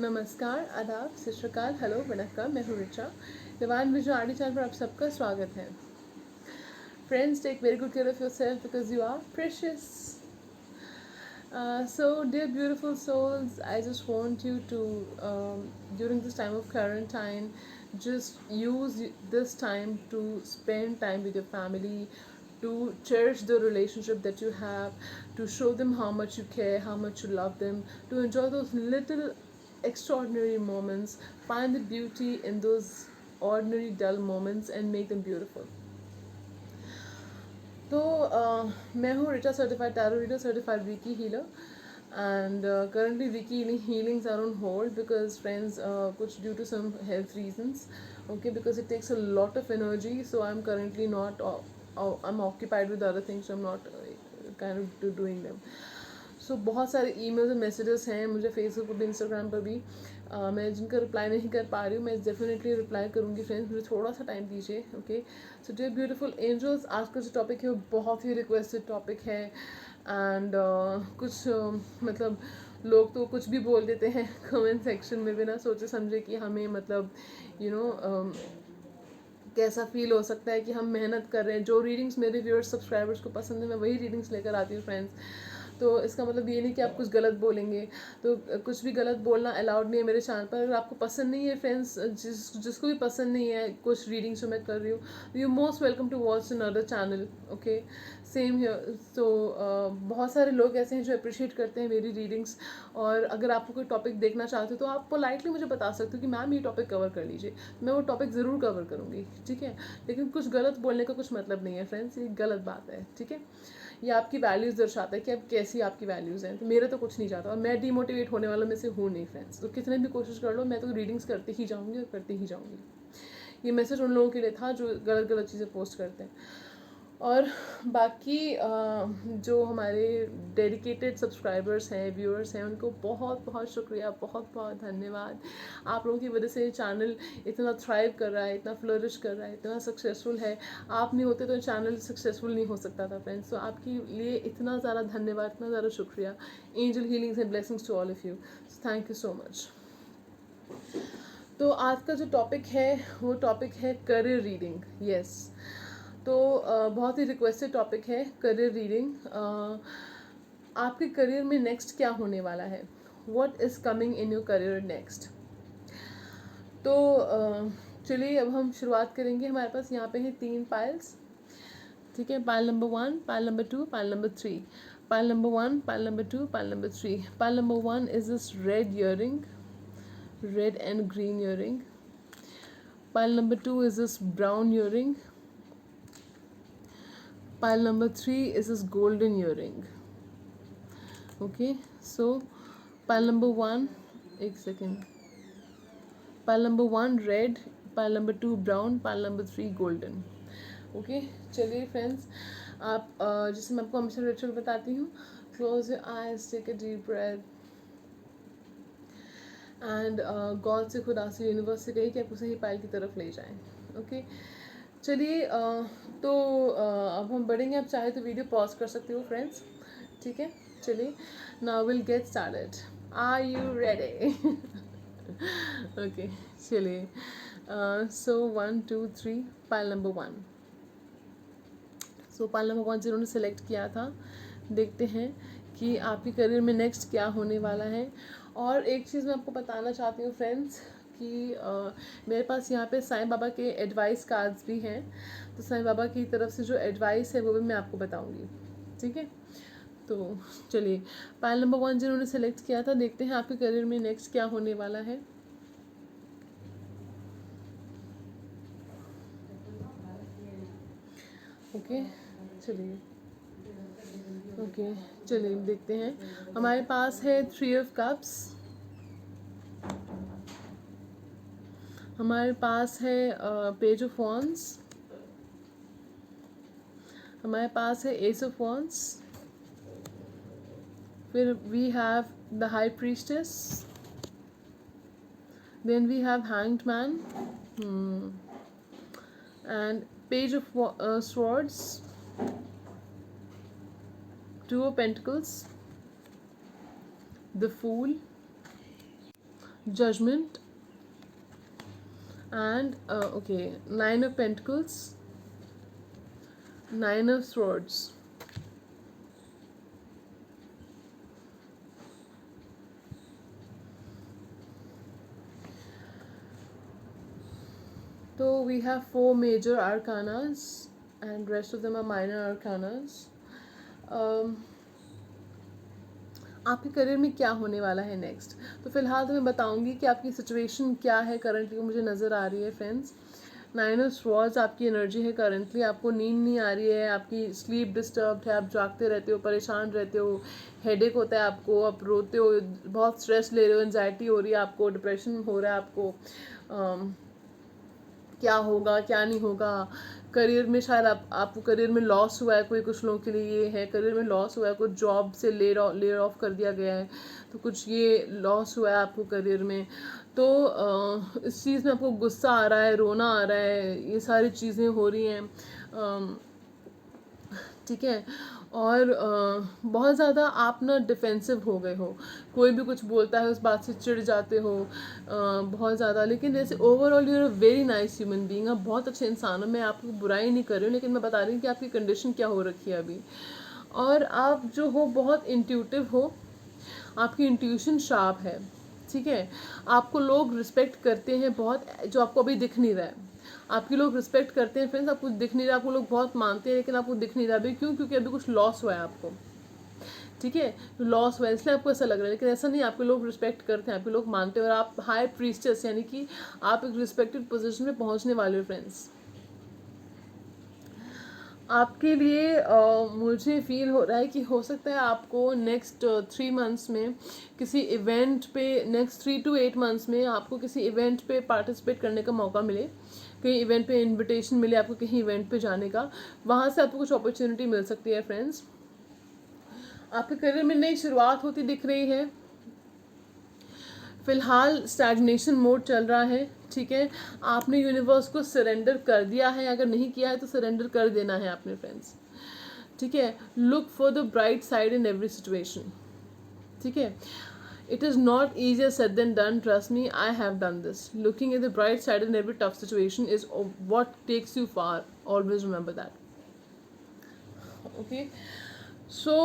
नमस्कार, आदाब, सत श्री अकाल, हेलो, वनक्कम, मैं हूँ Richa. Divine vision RD channel पर आप सबका स्वागत है। Friends, take very good care of yourself because you are precious. So, dear beautiful souls, I just want you to, during this time of quarantine, just use this time to spend time with your family, to cherish the relationship that you have, to show them how much you care, how much you love them, to enjoy those little extraordinary moments, find the beauty in those ordinary dull moments and make them beautiful. तो मैं हूँ Richa, certified tarot reader, certified Vicky healer, and currently Wiki healings are on hold because friends, कुछ due to some health reasons, okay, because it takes a lot of energy, so I'm currently not, I'm occupied with other things, so I'm not kind of doing them. सो बहुत सारे emails और messages हैं मुझे Facebook पर भी, Instagram पर भी, मैं जिनका रिप्लाई नहीं कर पा रही हूँ. मैं डेफिनेटली रिप्लाई करूँगी फ्रेंड्स, मुझे थोड़ा सा टाइम दीजिए. Okay, so dear beautiful angels, आज का जो टॉपिक है वो बहुत ही रिक्वेस्टेड टॉपिक है. एंड कुछ मतलब लोग तो कुछ भी बोल देते हैं कमेंट सेक्शन में बिना सोचे समझे कि हमें मतलब कैसा फील हो सकता है कि हम मेहनत कर रहे हैं. जो रीडिंग्स मेरे व्यूअर्स सब्सक्राइबर्स को पसंद है मैं वही रीडिंग्स लेकर आती हूँ फ्रेंड्स. तो इसका मतलब ये नहीं कि आप कुछ गलत बोलेंगे. तो कुछ भी गलत बोलना अलाउड नहीं है मेरे चैनल पर. अगर आपको पसंद नहीं है फ्रेंड्स, जिसको भी पसंद नहीं है कुछ रीडिंग्स जो मैं कर रही हूँ, you most welcome to watch another channel. Okay, same here. तो बहुत सारे लोग ऐसे हैं जो अप्रिशिएट करते हैं मेरी रीडिंग्स. और अगर आपको कोई टॉपिक देखना चाहते हो तो आप पोलाइटली मुझे बता सकते हो कि मैम ये टॉपिक कवर कर लीजिए, मैं वो टॉपिक ज़रूर कवर करूँगी. ठीक है, लेकिन कुछ गलत बोलने का कुछ मतलब नहीं है फ्रेंड्स, ये गलत बात है. ठीक है, ये आपकी वैल्यूज़ दर्शाता है कि अब कैसी आपकी वैल्यूज़ हैं. तो मेरे तो कुछ नहीं चाहता और मैं डीमोटिवेट होने वालों में से हूँ नहीं फ्रेंड्स. तो कितने भी कोशिश कर लो, मैं तो रीडिंग्स करती ही जाऊँगी और करती ही जाऊँगी. ये मैसेज उन लोगों के लिए था जो गलत गलत चीज़ें पोस्ट करते हैं. और बाकी जो हमारे डेडिकेटेड सब्सक्राइबर्स हैं, व्यूअर्स हैं, उनको बहुत बहुत शुक्रिया, बहुत बहुत धन्यवाद. आप लोगों की वजह से ये चैनल इतना थ्राइव कर रहा है, इतना फ्लरिश कर रहा है, इतना सक्सेसफुल है. आप नहीं होते तो चैनल सक्सेसफुल नहीं हो सकता था फ्रेंड्स. तो आपके लिए इतना ज़्यादा धन्यवाद, इतना ज़्यादा शुक्रिया. Angel healings and blessings to all of you. Thank you so much. तो आज का जो टॉपिक है वो टॉपिक है करियर रीडिंग. यस, तो बहुत ही रिक्वेस्टेड टॉपिक है करियर रीडिंग. आपके करियर में नेक्स्ट क्या होने वाला है, what is coming in your career next. तो चलिए अब हम शुरुआत करेंगे. हमारे पास यहाँ पे हैं 3 पाइल्स. ठीक है, pile number 1, pile number 2, pile number 3. Pile number 1, pile number 2, pile number 3. Pile number 1 is this red earring, red and green earring. Pile number 2 is this brown earring. Pile number 3 is this golden earring. Okay, so pile number 1, एक second. Pile number 1 red, pile number 2 brown, pile number 3 golden. Okay, चलिए friends, आप जैसे मैं आपको हमेशा ritual बताती हूँ, close your eyes, take a deep breath and God से, खुदा से, यूनिवर्स से कही कि आपको सही पाइल की तरफ ले जाएं. ओके, चलिए तो अब हम बढ़ेंगे. आप चाहे तो वीडियो पॉज कर सकते हो फ्रेंड्स. ठीक है, चलिए, now will get started. Are you ready? Okay, चलिए. So 1 2 3, pile number 1. So pile number 1 जिन्होंने सेलेक्ट किया था, देखते हैं कि आपके करियर में नेक्स्ट क्या होने वाला है. और एक चीज़ मैं आपको बताना चाहती हूँ फ्रेंड्स कि मेरे पास यहाँ पे साईं बाबा के एडवाइस कार्ड्स भी हैं. तो साईं बाबा की तरफ से जो एडवाइस है वो भी मैं आपको बताऊँगी. ठीक है, तो चलिए, पाइल नंबर 1 जिन्होंने सेलेक्ट किया था, देखते हैं आपके करियर में नेक्स्ट क्या होने वाला है. ओके, चलिए. ओके, चलिए देखते हैं. हमारे पास है 3 ऑफ कप्स. हमारे पास है पेज ऑफ वॉन्ड्स. हमारे पास है एस ऑफ वॉन्ड्स. फिर we have the high priestess. Then we have hanged man and page of swords, 2 of pentacles, the fool, judgement and okay, 9 of Pentacles, 9 of Swords. So we have 4 major arcanas and rest of them are minor arcanas. आपके career में क्या होने वाला है next, तो फिलहाल तो मैं बताऊंगी कि आपकी सिचुएशन क्या है करंटली, मुझे नज़र आ रही है फ्रेंड्स। 9 ऑफ स्वॉर्ड्स आपकी एनर्जी है करंटली, आपको नींद नहीं आ रही है, आपकी स्लीप डिस्टर्ब्ड है, आप जागते रहते हो, परेशान रहते हो, हेडेक होता है आपको, आप रोते हो, बहुत स्ट्रेस ले रहे हो, एंजाइटी हो रही है आपको, डिप्रेशन हो रहा है आपको, क्या होगा क्या नहीं होगा। करियर में शायद आपको करियर में लॉस हुआ है, कोई कुछ लोगों के लिए ये है, करियर में लॉस हुआ है, कुछ जॉब से लेयर ऑफ कर दिया गया है, तो कुछ ये लॉस हुआ है आपको करियर में। तो इस चीज़ में आपको गुस्सा आ रहा है, रोना आ रहा है, ये सारी चीज़ें हो रही हैं, ठीक है। और बहुत ज़्यादा आप ना डिफेंसिव हो गए हो, कोई भी कुछ बोलता है उस बात से चिढ़ जाते हो बहुत ज़्यादा। लेकिन जैसे overall you are a very nice human being, आप बहुत अच्छे इंसान हो, मैं आपको बुराई नहीं कर रही हूँ, लेकिन मैं बता रही हूँ कि आपकी कंडीशन क्या हो रखी है अभी। और आप जो हो बहुत इंट्यूटिव हो, आपकी इंट्यूशन शार्प है, ठीक है। आपको लोग रिस्पेक्ट करते हैं बहुत, जो आपको अभी दिख नहीं रहा है। आपके लोग रिस्पेक्ट करते हैं फ्रेंड्स, आपको दिख नहीं रहा, आपको लोग बहुत मानते हैं लेकिन आपको दिख नहीं रहा अभी। क्यों? क्योंकि अभी कुछ लॉस हुआ है आपको, ठीक है। लॉस हुआ है इसलिए आपको ऐसा लग रहा है, लेकिन ऐसा नहीं, आपके लोग रिस्पेक्ट करते हैं, आपके लोग मानते हैं, और आप हाई प्रीस्टेस यानी कि आप एक रिस्पेक्टेड पोजीशन में पहुंचने वाले हो फ्रेंड्स। आपके लिए मुझे फील हो रहा है कि हो सकता है आपको नेक्स्ट 3 मंथ्स में किसी इवेंट पे, नेक्स्ट 3 to 8 मंथ्स में आपको किसी इवेंट पे पार्टिसिपेट करने का मौका मिले, कहीं इवेंट पे इनविटेशन मिले आपको कहीं इवेंट पे जाने का, वहाँ से आपको कुछ अपॉर्चुनिटी मिल सकती है फ्रेंड्स। आपके करियर में नई शुरुआत होती दिख रही है। फिलहाल स्टैग्नेशन मोड चल रहा है, ठीक है। आपने यूनिवर्स को सरेंडर कर दिया है, अगर नहीं किया है तो सरेंडर कर देना है आपने फ्रेंड्स, ठीक है। Look for the bright side in every situation, ठीक है। It is not easier said than done, trust me, I have done this. Looking at the bright side in every tough situation is what takes you far, always remember that, okay। So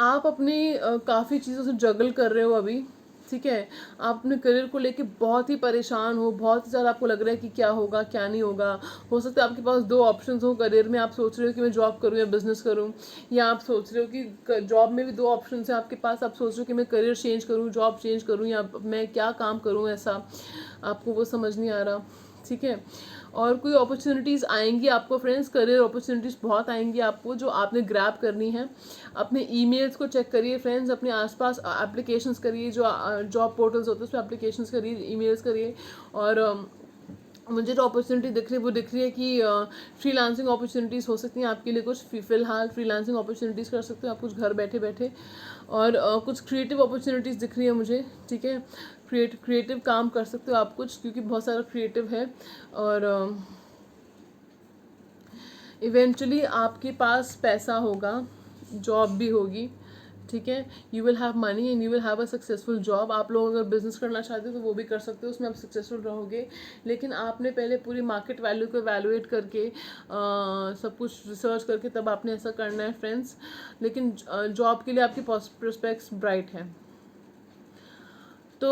आप अपनी काफ़ी चीज़ों से जगल कर रहे हो अभी, ठीक है। आप अपने करियर को लेके बहुत ही परेशान हो, बहुत ही ज़्यादा आपको लग रहा है कि क्या होगा क्या नहीं होगा। हो सकता है आपके पास 2 ऑप्शंस हो करियर में, आप सोच रहे हो कि मैं जॉब करूँ या बिजनेस करूँ, या आप सोच रहे हो कि जॉब में भी 2 ऑप्शंस हैं आपके पास, आप सोच रहे हो कि मैं करियर चेंज करूँ, जॉब चेंज करूँ, या मैं क्या काम करूँ, ऐसा आपको वो समझ नहीं आ रहा, ठीक है। और कोई अपॉर्चुनिटीज़ आएंगी आपको फ्रेंड्स, करियर अपॉर्चुनिटीज़ बहुत आएंगी आपको, जो आपने ग्रैब करनी है। अपने ईमेल्स को चेक करिए फ्रेंड्स, अपने आसपास एप्लीकेशंस करिए, जो जॉब पोर्टल्स होते हैं उस पर एप्लीकेशंस करिए, ईमेल्स करिए। और मुझे जो अपॉर्चुनिटी दिख रही है वो दिख रही है कि फ्रीलांसिंग अपॉर्चुनिटीज़ हो सकती हैं आपके लिए कुछ। फ़िलहाल फ्रीलांसिंग अपॉर्चुनिटीज़ कर सकते हो आप कुछ घर बैठे बैठे। और कुछ क्रिएटिव अपॉर्चुनिटीज़ दिख रही है मुझे, ठीक है। क्रिएटिव काम कर सकते हो आप कुछ, क्योंकि बहुत सारा क्रिएटिव है। और इवेंचुअली आपके पास पैसा होगा, जॉब भी होगी, ठीक है। You will have money and you will have a successful job. आप लोग अगर बिजनेस करना चाहते हो तो वो भी कर सकते हो, उसमें आप सक्सेसफुल रहोगे। लेकिन आपने पहले पूरी मार्केट वैल्यू को वैल्यूएट करके सब कुछ रिसर्च करके तब आपने ऐसा करना है फ्रेंड्स। लेकिन जॉब के लिए आपकी प्रोस्पेक्ट्स ब्राइट हैं। तो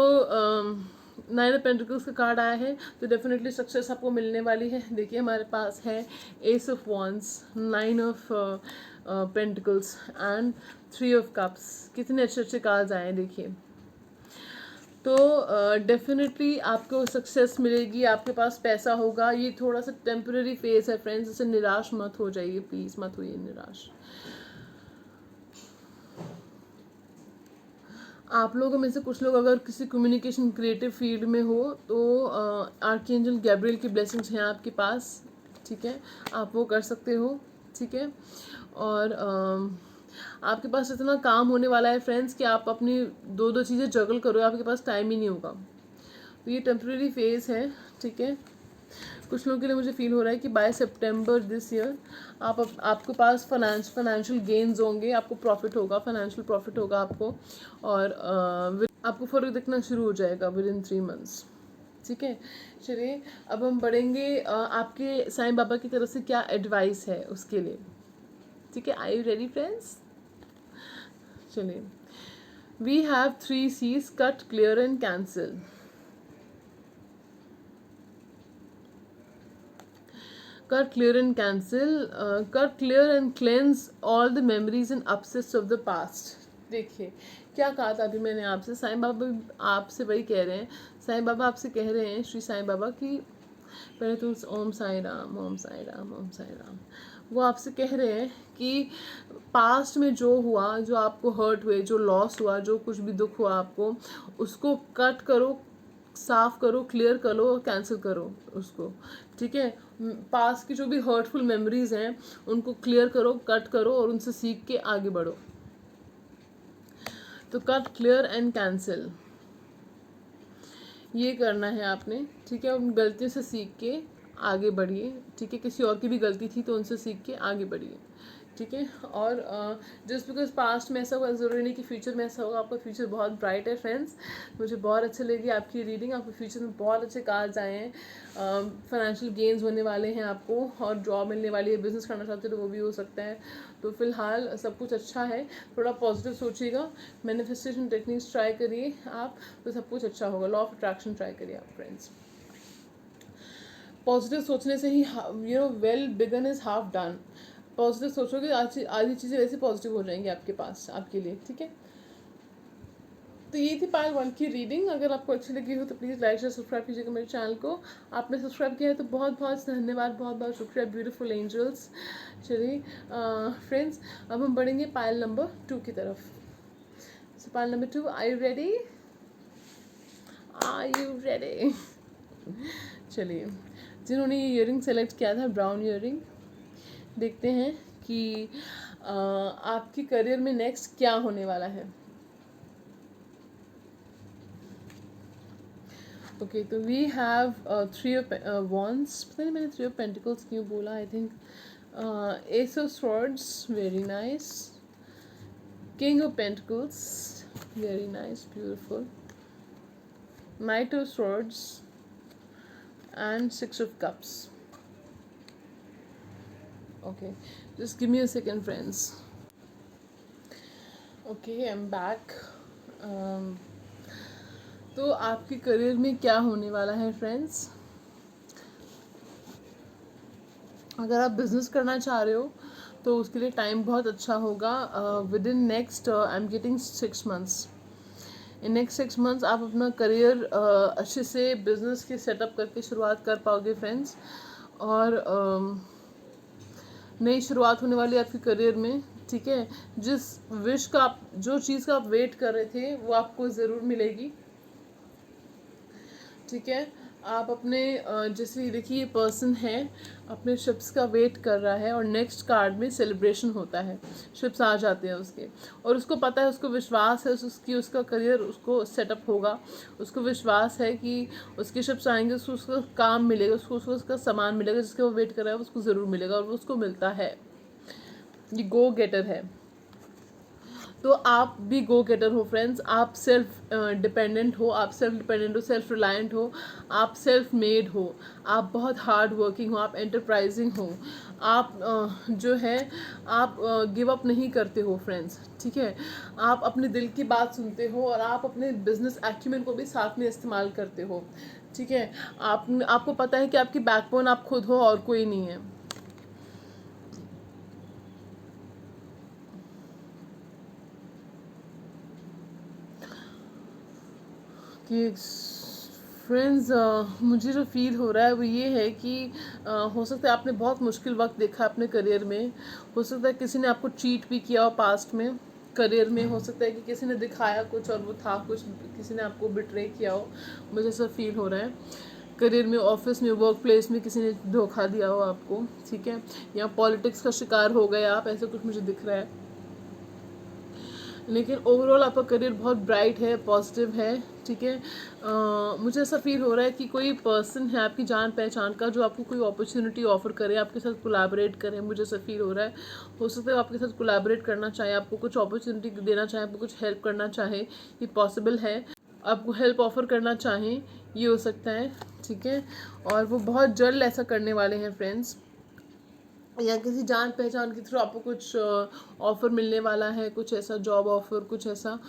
9 ऑफ पेंटिकल्स का कार्ड आया है, तो डेफिनेटली सक्सेस आपको मिलने वाली है। देखिए हमारे पास है ace of wands, 9 of pentacles and 3 of cups. कितने अच्छे अच्छे कार्ड्स आए हैं देखिए। तो डेफिनेटली आपको सक्सेस मिलेगी, आपके पास पैसा होगा। ये थोड़ा सा टेम्पररी फेज है फ्रेंड्स, इससे निराश मत हो जाइए, प्लीज़ मत होइए निराश। आप लोगों में से कुछ लोग अगर किसी कम्युनिकेशन क्रिएटिव फील्ड में हो तो आर्कएंजल गैब्रियल की ब्लेसिंग्स हैं आपके पास, ठीक है। आप वो कर सकते हो, ठीक है। और आपके पास इतना काम होने वाला है फ्रेंड्स कि आप अपनी 2 चीज़ें जगल करो, आपके पास टाइम ही नहीं होगा। तो ये टेम्प्रेरी फेज़ है, ठीक है। कुछ लोगों के लिए मुझे फील हो रहा है कि बाय सितंबर दिस ईयर आपके पास फाइनेंशियल गेन्स होंगे, आपको प्रॉफिट होगा, फाइनेंशियल प्रॉफिट होगा आपको, और आपको फ़र्क दिखना शुरू हो जाएगा विद इन 3 मंथ्स। ठीक है, चलिए अब हम बढ़ेंगे आपके साईं बाबा की तरफ से क्या एडवाइस है उसके लिए। ठीक है, आर यू रेडी फ्रेंड्स? चलिए, we have 3 C's: cut, clear and cancel. Cut, clear and cancel. Cut, clear and cleanse all the memories and upsets of the past. देखिए क्या कहा था अभी मैंने आपसे, साईं बाबा आपसे वही कह रहे हैं, साईं बाबा आपसे कह रहे हैं, श्री साईं बाबा की, पहले तो ओम साई राम, ओम साई राम, ओम साई राम। वो आपसे कह रहे हैं कि पास्ट में जो हुआ, जो आपको हर्ट हुए, जो लॉस हुआ, जो कुछ भी दुख हुआ आपको, उसको कट करो, साफ करो, क्लियर करो और कैंसिल करो उसको। ठीक है, पास की जो भी हर्टफुल मेमोरीज हैं उनको क्लियर करो, कट करो और उनसे सीख के आगे बढ़ो। तो कट, क्लियर एंड कैंसिल ये करना है आपने। ठीक है, उन गलतियों से सीख के आगे बढ़िए। ठीक है, किसी और की भी गलती थी तो उनसे सीख के आगे बढ़िए। ठीक है, और जस्ट बिकॉज पास्ट में ऐसा हुआ ज़रूरी नहीं कि फ्यूचर में ऐसा होगा। आपका फ्यूचर बहुत ब्राइट है फ्रेंड्स, मुझे बहुत अच्छी लगी आपकी रीडिंग। आपके फ्यूचर में बहुत अच्छे कार्ड्स आए हैं, फाइनेंशियल गेन्स होने वाले हैं आपको, और जॉब मिलने वाली है, बिजनेस करना चाहते हो तो वो भी हो सकता है। तो फिलहाल सब कुछ अच्छा है, थोड़ा पॉजिटिव सोचिएगा, मैनिफेस्टेशन टेक्निक्स ट्राई करिए आप, तो सब कुछ अच्छा होगा। लॉ ऑफ अट्रैक्शन ट्राई करिए आप फ्रेंड्स। पॉजिटिव सोचने से ही well begun is half done. Positive सोचोगे आधी चीज़ें वैसे पॉजिटिव हो जाएंगी आपके पास, आपके लिए। ठीक है, तो ये थी पार्ट 1 की रीडिंग। अगर आपको अच्छी लगी हो तो प्लीज़ लाइक शेयर सब्सक्राइब कीजिएगा मेरे चैनल को। आपने सब्सक्राइब किया है तो बहुत बहुत धन्यवाद, बहुत बहुत शुक्रिया ब्यूटीफुल एंजल्स। चलिए फ्रेंड्स, अब हम बढ़ेंगे पायल नंबर 2 की तरफ। So pile number 2, are you ready? Are you ready? चलिए, जिन्होंने ये ईयरिंग सेलेक्ट किया था, ब्राउन ईयरिंग, देखते हैं कि आपकी करियर में नेक्स्ट क्या होने वाला है। ओके, तो वी हैव 3 ऑफ वॉन्ड्स। पता नहीं मैंने 3 ऑफ पेंटिकल्स क्यों बोला, I think S of swords, very nice, king of pentacles, very nice, beautiful, night of swords and 6 of cups. Okay, just give me a second friends. Okay, I'm back. तो आपके career में क्या होने वाला है friends? अगर आप business करना चाह रहे हो तो उसके लिए टाइम बहुत अच्छा होगा। With in next I am getting 6 months। In next 6 months आप अपना करियर अच्छे से बिजनेस के सेटअप करके शुरुआत कर पाओगे फ्रेंड्स, और नई शुरुआत होने वाली है आपके करियर में। ठीक है, जिस विश का आप, जो चीज़ का आप वेट कर रहे थे वो आपको ज़रूर मिलेगी। ठीक है, आप अपने जैसे देखिए ये पर्सन है, अपने शिप्स का वेट कर रहा है, और नेक्स्ट कार्ड में सेलिब्रेशन होता है, शिप्स आ जाते हैं उसके, और उसको पता है, उसको विश्वास है उसकी, उसका करियर उसको सेटअप होगा, उसको विश्वास है कि उसके शिप्स आएंगे, उसका काम मिलेगा, उसको उसका सामान मिलेगा, जिसका वो वेट कर रहा है उसको ज़रूर मिलेगा, और वो उसको मिलता है। ये गो गेटर है। तो आप भी गो गेटर हो फ्रेंड्स, आप सेल्फ डिपेंडेंट हो, आप सेल्फ डिपेंडेंट हो, सेल्फ रिलायंट हो, आप सेल्फ मेड हो, आप बहुत हार्ड वर्किंग हो, आप एंटरप्राइजिंग हो, आप जो है आप गिव अप नहीं करते हो फ्रेंड्स। ठीक है, आप अपने दिल की बात सुनते हो, और आप अपने बिजनेस एक्यूमेंट को भी साथ में इस्तेमाल करते हो। ठीक है, आपको पता है कि आपकी बैकबोन आप खुद हो और कोई नहीं है। कि फ्रेंड्स मुझे जो फील हो रहा है वो ये है कि हो सकता है आपने बहुत मुश्किल वक्त देखा अपने करियर में, हो सकता है किसी ने आपको चीट भी किया हो पास्ट में करियर में, हो सकता है कि किसी ने दिखाया कुछ और वो था कुछ, किसी ने आपको बिट्रे किया हो, मुझे ऐसा फील हो रहा है। करियर में, ऑफिस में, वर्क प्लेस में किसी ने धोखा दिया हो आपको। ठीक है, या पॉलिटिक्स का शिकार हो गए आप, ऐसा कुछ मुझे दिख रहा है। लेकिन ओवरऑल आपका करियर बहुत ब्राइट है, पॉजिटिव है, ठीक है। मुझे ऐसा फील हो रहा है कि कोई पर्सन है आपकी जान पहचान का जो आपको कोई अपॉर्चुनिटी ऑफर करे, आपके साथ कोलैबोरेट करे। मुझे ऐसा फील हो रहा है, हो सकता है आपके साथ कोलैबोरेट करना चाहे, आपको कुछ अपॉर्चुनिटी देना चाहे, आपको कुछ हेल्प करना चाहे, ये पॉसिबल है। आपको हेल्प ऑफर करना चाहें, ये हो सकता है, ठीक है। और वो बहुत जल्द ऐसा करने वाले हैं फ्रेंड्स, या किसी जान पहचान के थ्रू आपको कुछ ऑफ़र मिलने वाला है, कुछ ऐसा जॉब ऑफ़र, कुछ ऐसा,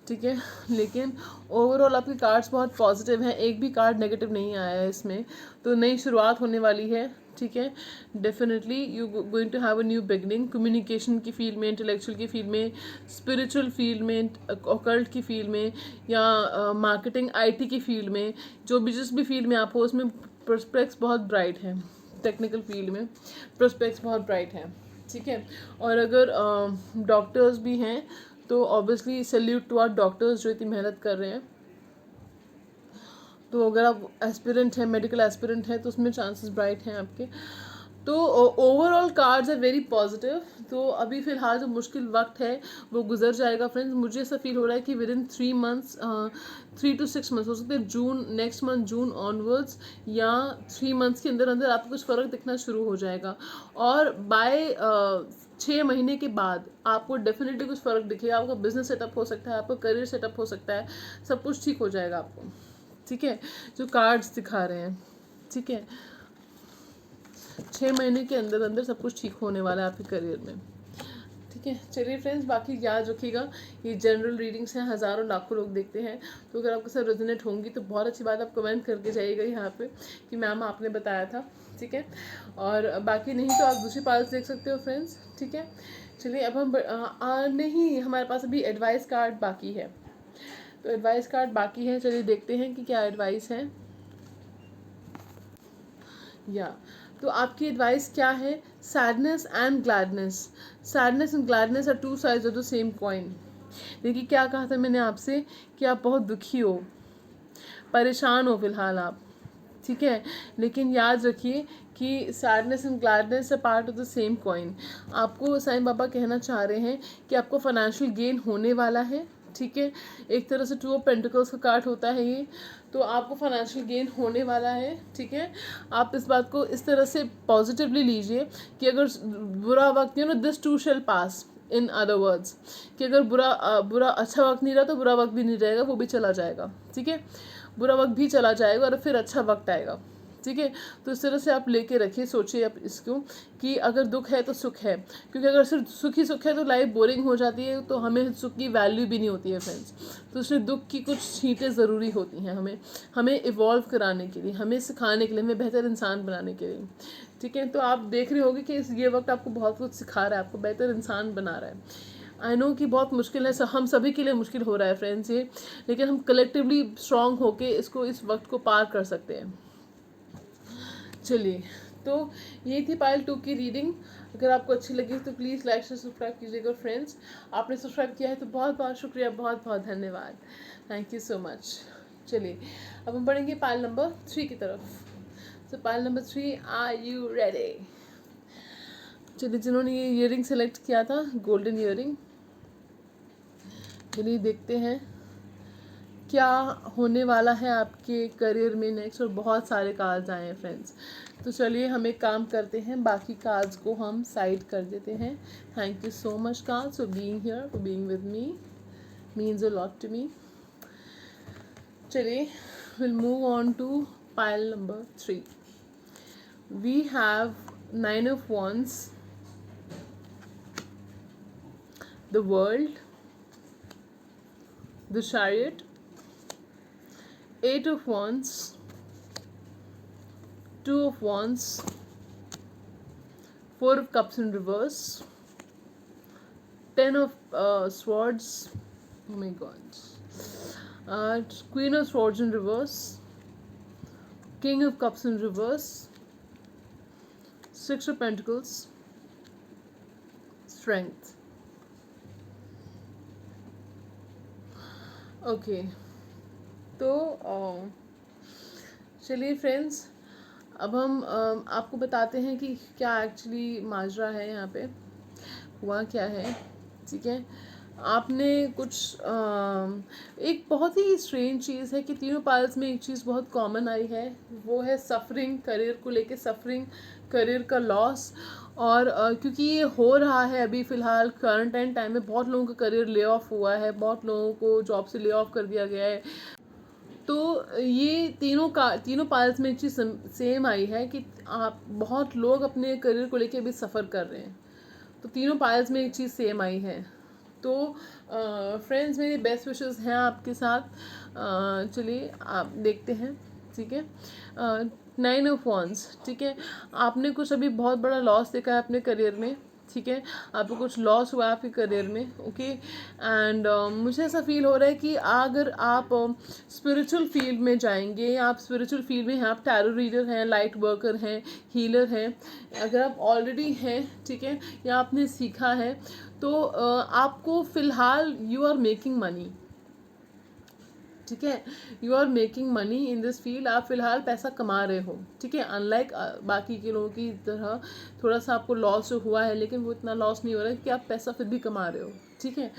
ठीक है। लेकिन ओवरऑल आपके कार्ड्स बहुत पॉजिटिव हैं, एक भी कार्ड नेगेटिव नहीं आया है इसमें। तो नई शुरुआत होने वाली है, ठीक है। Definitely you going to have a new beginning, communication की फील्ड में, इंटेलेक्चुअल की फील्ड में, स्पिरिचुअल फील्ड में, ऑकल्ट की फील्ड में, या मार्केटिंग आईटी की फील्ड में, जो भी जिस भी फील्ड में आप हो उसमें प्रोस्पेक्ट्स बहुत ब्राइट हैं। टेक्निकल फील्ड में प्रोस्पेक्ट्स बहुत ब्राइट हैं, ठीक है। और अगर डॉक्टर्स भी हैं तो obviously salute to our doctors जो इतनी मेहनत कर रहे हैं। तो अगर आप एस्पिरेंट हैं, मेडिकल एस्पिरेंट हैं, तो उसमें चांसेस ब्राइट हैं आपके। तो overall cards are very positive. तो अभी फ़िलहाल जो मुश्किल वक्त है वो गुजर जाएगा फ्रेंड्स। मुझे ऐसा फील हो रहा है कि with in 3 months, 3 to 6 months, हो सकते हैं जून, नेक्स्ट मंथ जून ऑनवर्ड्स, या 3 मंथ्स के अंदर अंदर आपको कुछ फ़र्क दिखना शुरू हो जाएगा। और बाय 6 महीने के बाद आपको डेफिनेटली कुछ फ़र्क दिखेगा। आपका बिजनेस सेटअप हो सकता है, आपका करियर सेटअप हो सकता है, सब कुछ ठीक हो जाएगा आपको, ठीक है, जो कार्ड्स दिखा रहे हैं, ठीक है। 6 महीने के अंदर अंदर सब कुछ ठीक होने वाला है आपके करियर में, ठीक है। चलिए फ्रेंड्स, बाकी याद रखिएगा ये जनरल रीडिंग्स हैं, हज़ारों लाखों लोग देखते हैं। तो अगर आपके साथ रेजोनेट होंगी तो बहुत अच्छी बात, आप कमेंट करके जाइएगा यहाँ पे कि मैम आपने बताया था, ठीक है। और बाकी नहीं तो आप दूसरी पाल्स देख सकते हो फ्रेंड्स, ठीक है। चलिए अब हम नहीं, हमारे पास अभी एडवाइस कार्ड बाकी है। तो एडवाइस कार्ड बाकी है, चलिए देखते हैं कि क्या एडवाइस है। या तो आपकी एडवाइस क्या है? Sadness and gladness. Sadness and gladness are two sides of the same coin. देखिए क्या कहा था मैंने आपसे कि आप बहुत दुखी हो, परेशान हो फिलहाल आप, ठीक है। लेकिन याद रखिए कि sadness and gladness are part of the same coin. आपको साईं बाबा कहना चाह रहे हैं कि आपको फाइनेंशियल गेन होने वाला है, ठीक है। एक तरह से 2 ऑफ पेंटिकल्स का कार्ड होता है ये। तो आपको फाइनेंशियल गेन होने वाला है, ठीक है। आप इस बात को इस तरह से पॉजिटिवली लीजिए कि अगर बुरा वक्त, this to shell pass, in other words, कि अगर बुरा अच्छा वक्त नहीं रहा तो बुरा वक्त भी नहीं रहेगा, वो भी चला जाएगा, ठीक है। बुरा वक्त भी चला जाएगा और फिर अच्छा वक्त आएगा, ठीक है। तो इस तरह से आप लेके रखिए, सोचिए आप इसको कि अगर दुख है तो सुख है, क्योंकि अगर सिर्फ सुख ही सुख है तो लाइफ बोरिंग हो जाती है, तो हमें सुख की वैल्यू भी नहीं होती है फ्रेंड्स। तो इसलिए दुख की कुछ छींटें ज़रूरी होती हैं हमें इवॉल्व कराने के लिए, हमें सिखाने के लिए, हमें बेहतर इंसान बनाने के लिए, ठीक है। तो आप देख रहे होंगे कि ये वक्त आपको बहुत कुछ सिखा रहा है, आपको बेहतर इंसान बना रहा है। आई नो कि बहुत मुश्किल है, हम सभी के लिए मुश्किल हो रहा है फ्रेंड्स ये, लेकिन हम कलेक्टिवली स्ट्रांग होके इस वक्त को पार कर सकते हैं। चलिए, तो ये थी पाइल 2 की रीडिंग। अगर आपको अच्छी लगी तो प्लीज़ लाइक से सब्सक्राइब कीजिएगा फ्रेंड्स। आपने सब्सक्राइब किया है तो बहुत बहुत शुक्रिया, बहुत बहुत धन्यवाद, थैंक यू सो मच। चलिए अब हम बढ़ेंगे पाइल नंबर 3 की तरफ। So pile number 3, are you ready? चलिए, जिन्होंने ये ईयरिंग सेलेक्ट किया था, गोल्डन ईयरिंग, चलिए देखते हैं क्या होने वाला है आपके करियर में नेक्स्ट। और बहुत सारे कार्ड्स आए हैं फ्रेंड्स, तो चलिए हम एक काम करते हैं, बाकी कार्ड्स को हम साइड कर देते हैं। Thank you so much cards for being here, for being with me, means a lot to me. चलिए, will move on to pile number 3। We have 9 of Wands, the World, the Chariot, 8 of Wands, 2 of Wands, 4 of Cups in reverse, 10 of Swords, oh my god, Queen of Swords in reverse, King of Cups in reverse, 6 of Pentacles, Strength. Okay, तो चलिए friends, अब हम आपको बताते हैं कि क्या actually माजरा है, यहाँ पे हुआ क्या है, ठीक है। आपने कुछ एक बहुत ही स्ट्रेंज चीज़ है कि तीनों पायल्स में एक चीज़ बहुत कॉमन आई है, वो है सफरिंग, करियर को लेके सफरिंग, करियर का लॉस। और क्योंकि ये हो रहा है अभी फ़िलहाल करंट एंड टाइम में, बहुत लोगों का करियर ले ऑफ हुआ है, बहुत लोगों को जॉब से ले ऑफ कर दिया गया है। तो ये तीनों पायल्स में एक चीज़ सेम आई है कि आप बहुत लोग अपने करियर को लेके अभी सफ़र कर रहे हैं। तो तीनों पायल्स में एक चीज़ सेम आई है। तो फ्रेंड्स, मेरी बेस्ट विशेस हैं आपके साथ। चलिए आप देखते हैं, ठीक है। 9 ऑफ वांड्स, ठीक है। आपने कुछ अभी बहुत बड़ा लॉस देखा है अपने करियर में, ठीक है। आपको कुछ लॉस हुआ है आपके करियर में, ओके। एंड मुझे ऐसा फील हो रहा है कि अगर आप स्पिरिचुअल फील्ड में जाएंगे, आप स्पिरिचुअल फील्ड में हैं, आप टैरो रीडर हैं, लाइट वर्कर हैं, हीलर हैं, अगर आप ऑलरेडी हैं, ठीक है, या आपने सीखा है, तो आपको फ़िलहाल यू आर मेकिंग मनी, ठीक है। You are making money in this field, आप फ़िलहाल पैसा कमा रहे हो, ठीक है। अनलाइक बाकी के लोगों की तरह थोड़ा सा आपको लॉस हुआ है, लेकिन वो इतना लॉस नहीं हो रहा है कि आप पैसा फिर भी कमा रहे हो, ठीक है।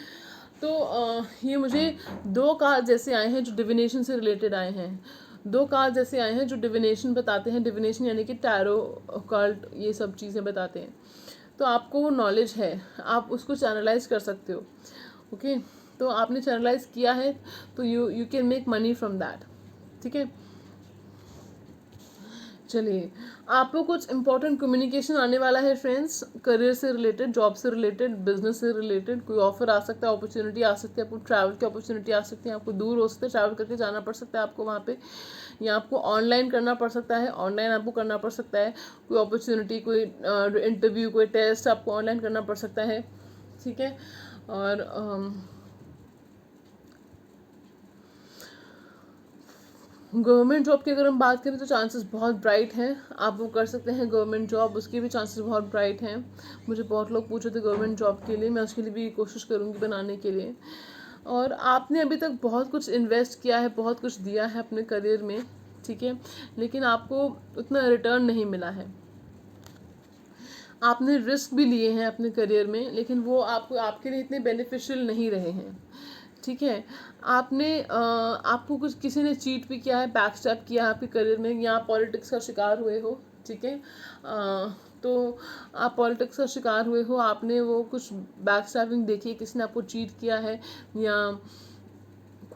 तो ये मुझे 2 कार्ड जैसे आए हैं जो डिविनेशन से रिलेटेड आए हैं। 2 कार्ड जैसे आए हैं जो डिविनेशन बताते हैं, डिविनेशन यानी कि टैरो, ऑकल्ट, ये सब चीज़ें बताते हैं। तो आपको वो नॉलेज है, आप उसको चैनलाइज कर सकते हो, ओके। तो आपने चैनलाइज किया है तो you can make money from that, ठीक है। चलिए, आपको कुछ इंपॉर्टेंट कम्युनिकेशन आने वाला है फ्रेंड्स, करियर से रिलेटेड, जॉब से रिलेटेड, बिजनेस से रिलेटेड। कोई ऑफर आ सकता है, अपॉर्चुनिटी आ सकती है, आपको ट्रैवल की अपॉर्चुनिटी आ सकती है, आपको दूर हो सकता है, ट्रैवल करके जाना पड़ सकता है आपको वहाँ पे, या आपको ऑनलाइन करना पड़ सकता है, ऑनलाइन आपको करना पड़ सकता है। कोई अपॉर्चुनिटी, कोई इंटरव्यू, कोई टेस्ट आपको ऑनलाइन करना पड़ सकता है, ठीक है। और गवर्नमेंट जॉब की अगर हम बात करें तो चांसेस बहुत ब्राइट हैं, आप वो कर सकते हैं गवर्नमेंट जॉब, उसके भी चांसेस बहुत ब्राइट हैं। मुझे बहुत लोग पूछे थे गवर्नमेंट जॉब के लिए, मैं उसके लिए भी कोशिश करूँगी बनाने के लिए। और आपने अभी तक बहुत कुछ इन्वेस्ट किया है, बहुत कुछ दिया है अपने करियर में, ठीक है, लेकिन आपको उतना रिटर्न नहीं मिला है। आपने रिस्क भी लिए हैं अपने करियर में, लेकिन वो आपको आपके लिए इतने बेनिफिशियल नहीं रहे हैं, ठीक है। आपको कुछ किसी ने चीट भी किया है, बैकस्टैब किया है आपके करियर में, या आप पॉलिटिक्स का शिकार हुए हो, ठीक है। तो आप पॉलिटिक्स का शिकार हुए हो, आपने वो कुछ बैकस्टैबिंग देखी है, किसी ने आपको चीट किया है, या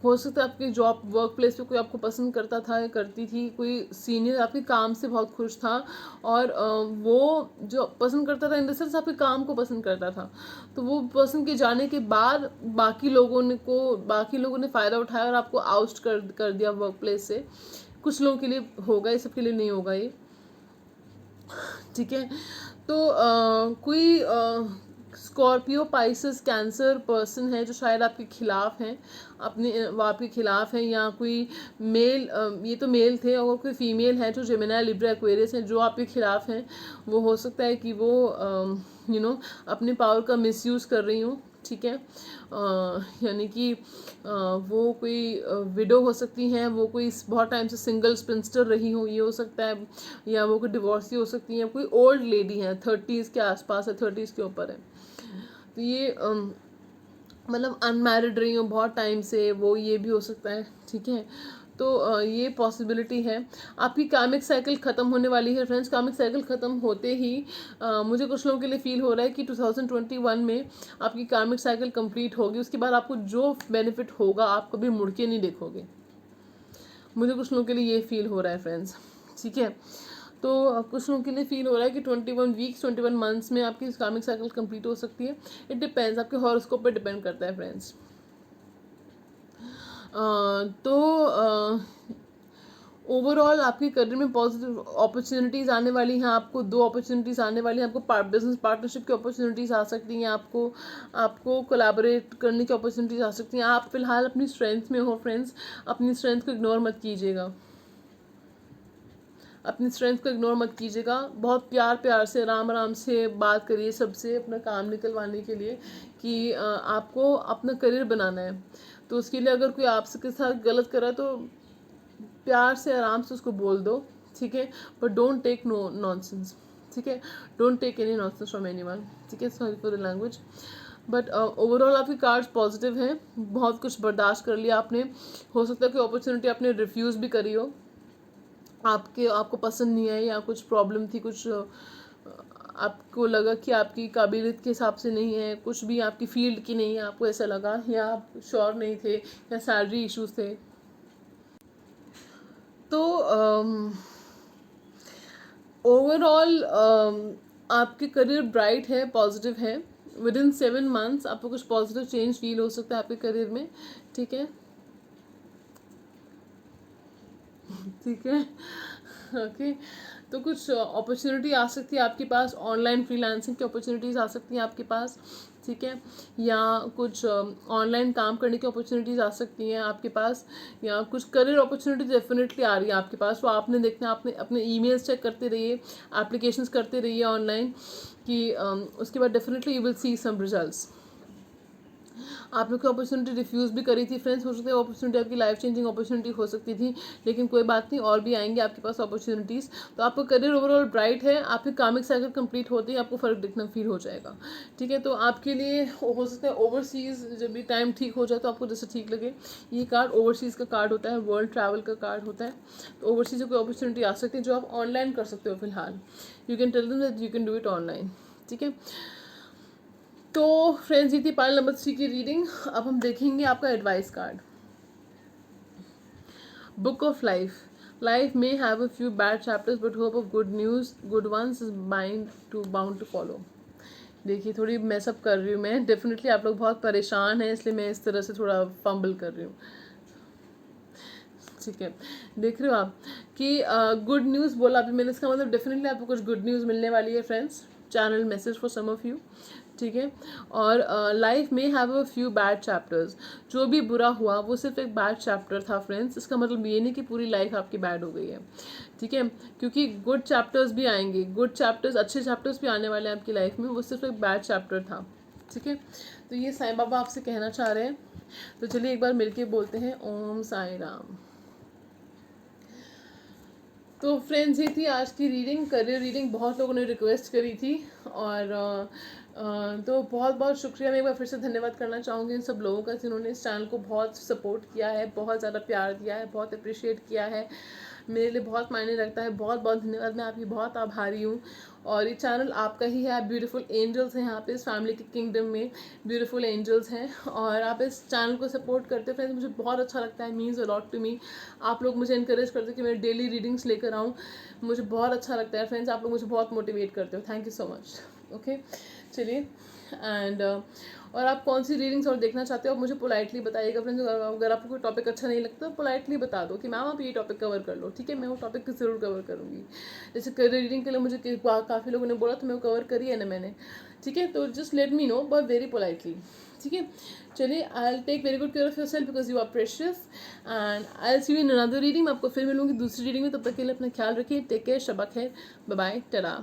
हो सकता है आपकी जॉब वर्क प्लेस पे कोई आपको पसंद करता था या करती थी, कोई सीनियर आपके काम से बहुत खुश था, और वो जो पसंद करता था इन द सेंस आपके काम को पसंद करता था, तो वो पसंद के जाने के बाद बाकी लोगों ने फ़ायदा उठाया और आपको आउस्ट कर दिया वर्क प्लेस से। कुछ लोगों के लिए होगा ये, सबके लिए नहीं होगा ये, ठीक है। तो कोई स्कॉर्पियो, पाइसेस, कैंसर पर्सन है जो शायद आपके खिलाफ हैं, वो आपके खिलाफ हैं, या कोई मेल, ये तो मेल थे, और कोई फीमेल है जो जेमिनी, लिब्रा, एक्वेरियस है जो आपके खिलाफ हैं, वो हो सकता है कि वो अपने पावर का मिसयूज़ कर रही हूँ, ठीक है। यानी कि वो कोई विडो हो सकती हैं, वो कोई बहुत टाइम से सिंगल स्पिंस्टर रही हो, ये हो सकता है, या वो कोई डिवोर्सी हो सकती हैं, कोई ओल्ड लेडी है, 30s के आसपास है, 30s के ऊपर है, तो ये मतलब अनमैरिड रही हो बहुत टाइम से, वो ये भी हो सकता है, ठीक है। तो ये पॉसिबिलिटी है। आपकी कार्मिक साइकिल ख़त्म होने वाली है फ्रेंड्स। कार्मिक साइकिल ख़त्म होते ही मुझे कुछ लोगों के लिए फील हो रहा है कि 2021 में आपकी कार्मिक साइकिल कंप्लीट होगी, उसके बाद आपको जो बेनिफिट होगा आप कभी मुड़ के नहीं देखोगे। मुझे कुछ लोगों के लिए ये फील हो रहा है फ्रेंड्स, ठीक है। तो कुछ लोगों के लिए फील हो रहा है कि 21 वीक्स, 21 मंथ्स में आपकी कार्मिक साइकिल कंप्लीट हो सकती है। इट डिपेंड्स, आपके हॉरोस्कोप पे डिपेंड करता है फ्रेंड्स। तो ओवरऑल आपके करियर में पॉजिटिव अपॉर्चुनिटीज़ आने वाली हैं, आपको 2 अपॉर्चुनिटीज़ आने वाली हैं, आपको बिजनेस पार्टनरशिप की अपॉर्चुनिटीज़ आ सकती हैं, आपको कोलैबोरेट करने की अपॉर्चुनिटीज़ आ सकती हैं। आप फिलहाल अपनी स्ट्रेंथ में हो फ्रेंड्स, अपनी स्ट्रेंथ को इग्नोर मत कीजिएगा, अपनी स्ट्रेंथ को इग्नोर मत कीजिएगा। बहुत प्यार से, आराम से बात करिए सबसे, अपना काम निकलवाने के लिए, कि आपको अपना करियर बनाना है। तो उसके लिए अगर कोई आपसे के साथ गलत कर रहा है तो प्यार से, आराम से उसको बोल दो, ठीक है। बट डोंट टेक नॉनसेंस, ठीक है। Don't take any nonsense from anyone, ठीक है। Sorry for the language. But overall आपके कार्ड्स पॉजिटिव हैं, बहुत कुछ बर्दाश्त कर लिया आपने। हो सकता है कि अपॉर्चुनिटी आपने रिफ्यूज़ भी करी हो, आपको पसंद नहीं आई, या कुछ प्रॉब्लम थी, कुछ आपको लगा कि आपकी काबिलियत के हिसाब से नहीं है, कुछ भी आपकी फील्ड की नहीं है, आपको ऐसा लगा, या आप श्योर नहीं थे, या सैलरी इश्यूज थे। तो ओवरऑल आपके करियर ब्राइट है, पॉजिटिव है। विद इन 7 months आपको कुछ पॉजिटिव चेंज फील हो सकता है आपके करियर में, ठीक है, ठीक है, ओके। तो कुछ अपॉर्चुनिटी आ सकती है आपके पास, ऑनलाइन फ्रीलांसिंग की अपॉर्चुनिटीज़ आ सकती हैं आपके पास, ठीक है, या कुछ ऑनलाइन काम करने की अपॉर्चुनिटीज़ आ सकती हैं आपके पास, या कुछ करियर अपॉर्चुनिटी डेफिनेटली आ रही है आपके पास। वो आपने देखना, आपने अपने ईमेल्स चेक करते रहिए, एप्लीकेशंस करते रहिए ऑनलाइन, कि उसके बाद definitely you will see some results. आपने कोई अपॉर्चुनिटी रिफ्यूज़ भी करी थी फ्रेंड्स, हो सकता है अपॉर्चुनिटी आपकी लाइफ चेंजिंग अपॉर्चुनिटी हो सकती थी, लेकिन कोई बात नहीं, और भी आएंगे आपके पास अपॉर्चुनिटीज़। तो आपका करियर ओवरऑल ब्राइट है, आपकी कामिक साइकिल कंप्लीट होते ही आपको फ़र्क दिखना फील हो जाएगा, ठीक है। तो आपके लिए हो सकता है ओवरसीज़ जब भी टाइम ठीक हो जाए तो आपको जैसे ठीक लगे, ये कार्ड ओवरसीज़ का कार्ड होता है, वर्ल्ड ट्रैवल का कार्ड होता है। तो ओवरसीज़ कोई अपॉर्चुनिटी आ सकती है जो आप ऑनलाइन कर सकते हो फिलहाल, you can tell them that you can do it online, ठीक है। तो फ्रेंड्स, ये थी पाइल नंबर 3 की रीडिंग। अब हम देखेंगे आपका advice card. Book of life may have a few bad chapters but hope of good ones is bound to follow। देखिए, थोड़ी मैसअप कर रही हूँ मैं, डेफिनेटली आप लोग बहुत परेशान हैं, इसलिए मैं इस तरह से थोड़ा फंबल कर रही हूँ, ठीक है। देख रहे हो आप कि गुड न्यूज़ बोला अभी मैंने, इसका मतलब डेफिनेटली आपको कुछ गुड न्यूज़ मिलने वाली है friends. Channel message for some of you, ठीक है। और लाइफ में have a few bad chapters, जो भी बुरा हुआ वो सिर्फ एक बैड चैप्टर था फ्रेंड्स। इसका मतलब ये नहीं कि पूरी लाइफ आपकी बैड हो गई है, ठीक है, क्योंकि गुड चैप्टर्स भी आएंगे, गुड चैप्टर्स, अच्छे चैप्टर्स भी आने वाले हैं आपकी लाइफ में, वो सिर्फ एक बैड चैप्टर था, ठीक है। तो ये साईं बाबा आपसे कहना चाह रहे हैं। तो चलिए एक बार मिलके बोलते हैं ओम साई राम। तो फ्रेंड्स, ये थी आज की रीडिंग, करियर रीडिंग। बहुत लोगों ने रिक्वेस्ट करी थी, और तो बहुत बहुत शुक्रिया। मैं एक बार फिर से धन्यवाद करना चाहूँगी इन सब लोगों का जिन्होंने इस चैनल को बहुत सपोर्ट किया है, बहुत ज़्यादा प्यार दिया है, बहुत अप्रिशिएट किया है, मेरे लिए बहुत मायने रखता है। बहुत बहुत धन्यवाद, मैं आपकी बहुत आभारी हूँ। और ये चैनल आपका ही है, आप ब्यूटीफुल एंजल्स हैं यहाँ पे इस फैमिली के किंगडम में, ब्यूटीफुल एंजल्स हैं, और आप इस चैनल को सपोर्ट करते हो फ्रेंड्स, मुझे बहुत अच्छा लगता है, means a lot to me. आप लोग मुझे इंकरेज करते हो कि मैं डेली रीडिंग्स लेकर आऊँ, मुझे बहुत अच्छा लगता है फ्रेंड्स, आप लोग मुझे बहुत मोटिवेट करते हो, thank you so much, okay. चलिए, एंड और आप कौन सी रीडिंग्स और देखना चाहते हो आप मुझे पोलाइटली बताइएगा फ्रेंड्स। अगर आपको कोई टॉपिक अच्छा नहीं लगता तो पोलाइटली बता दो कि मैम आप ये टॉपिक कवर कर लो, ठीक है, मैं वो टॉपिक ज़रूर कवर करूँगी। जैसे करियर रीडिंग के लिए मुझे काफ़ी लोगों ने बोला, तो मैं वो कवर करी है ना मैंने, ठीक है। तो just let me know but very politely, ठीक है। चलिए, I will take very good care of yourself because you are precious, and I will see you in another reading. मैं आपको फिर मिलूंगी दूसरी रीडिंग में, तब तक के लिए अपना ख्याल रखिए, टेक केयर, शबा खैर, बाय बाय, टाटा।